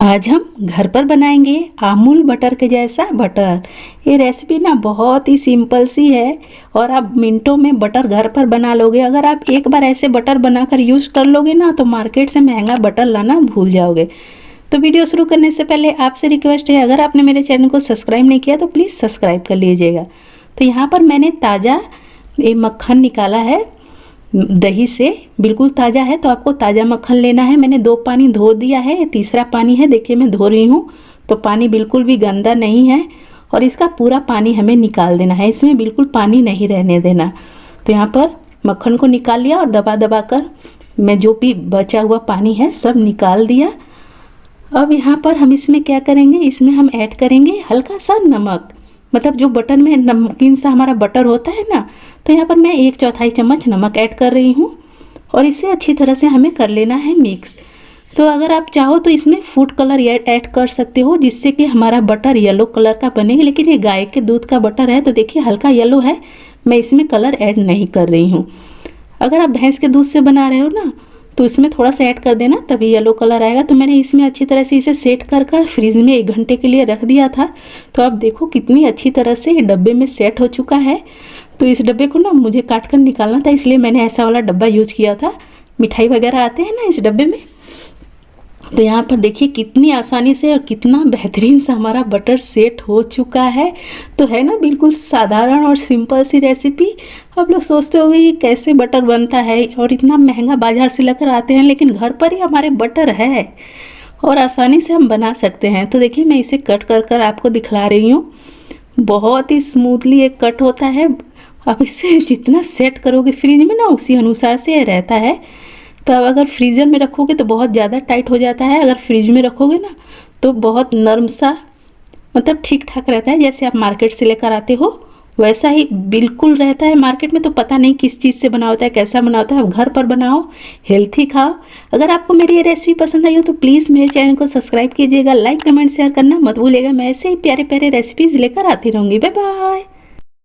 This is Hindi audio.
आज हम घर पर बनाएंगे अमूल बटर के जैसा बटर। ये रेसिपी ना बहुत ही सिंपल सी है और आप मिनटों में बटर घर पर बना लोगे। अगर आप एक बार ऐसे बटर बनाकर यूज़ कर लोगे ना तो मार्केट से महंगा बटर लाना भूल जाओगे। तो वीडियो शुरू करने से पहले आपसे रिक्वेस्ट है, अगर आपने मेरे चैनल को सब्सक्राइब नहीं किया तो प्लीज़ सब्सक्राइब कर लीजिएगा। तो यहाँ पर मैंने ताज़ा ये मक्खन निकाला है दही से, बिल्कुल ताज़ा है। तो आपको ताज़ा मक्खन लेना है। मैंने 2 पानी धो दिया है, ये तीसरा पानी है। देखिए मैं धो रही हूँ तो पानी बिल्कुल भी गंदा नहीं है और इसका पूरा पानी हमें निकाल देना है, इसमें बिल्कुल पानी नहीं रहने देना। तो यहाँ पर मक्खन को निकाल लिया और दबा दबा कर मैं जो भी बचा हुआ पानी है सब निकाल दिया। अब यहाँ पर हम इसमें क्या करेंगे, इसमें हम ऐड करेंगे हल्का सा नमक, मतलब जो बटर में नमकीन सा हमारा बटर होता है ना, तो यहाँ पर मैं 1/4 चम्मच नमक ऐड कर रही हूँ और इसे अच्छी तरह से हमें कर लेना है मिक्स। तो अगर आप चाहो तो इसमें फूड कलर ऐड कर सकते हो जिससे कि हमारा बटर येलो कलर का बनेगा, लेकिन ये गाय के दूध का बटर है तो देखिए हल्का येलो है, मैं इसमें कलर ऐड नहीं कर रही हूँ। अगर आप भैंस के दूध से बना रहे हो ना तो इसमें थोड़ा सा ऐड कर देना, तभी येलो कलर आएगा। तो मैंने इसमें अच्छी तरह से इसे सेट कर फ्रीज में 1 घंटे के लिए रख दिया था। तो आप देखो कितनी अच्छी तरह से डब्बे में सेट हो चुका है। तो इस डब्बे को ना मुझे काट कर निकालना था, इसलिए मैंने ऐसा वाला डब्बा यूज़ किया था। मिठाई वगैरह आते हैं ना इस डब्बे में। तो यहाँ पर देखिए कितनी आसानी से और कितना बेहतरीन सा हमारा बटर सेट हो चुका है। तो है ना बिल्कुल साधारण और सिंपल सी रेसिपी। आप लोग सोचते होंगे कि कैसे बटर बनता है और इतना महंगा बाजार से लेकर आते हैं, लेकिन घर पर ही हमारे बटर है और आसानी से हम बना सकते हैं। तो देखिए मैं इसे कट कर आपको दिखला रही हूँ। बहुत ही स्मूथली एक कट होता है। आप इसे जितना सेट करोगे फ्रिज में ना उसी अनुसार से ये रहता है। तो अब अगर फ्रीज़र में रखोगे तो बहुत ज़्यादा टाइट हो जाता है, अगर फ्रिज में रखोगे ना तो बहुत नरम सा, मतलब ठीक ठाक रहता है। जैसे आप मार्केट से लेकर आते हो वैसा ही बिल्कुल रहता है। मार्केट में तो पता नहीं किस चीज़ से बना होता है, कैसा बना होता है। घर पर बनाओ, हेल्थी खाओ। अगर आपको मेरी ये रेसिपी पसंद आई हो तो प्लीज़ मेरे चैनल को सब्सक्राइब कीजिएगा, लाइक कमेंट शेयर करना मत भूलिएगा। मैं ऐसे ही प्यारे प्यारे रेसिपीज़ लेकर आती रहूँगी। Bye bye.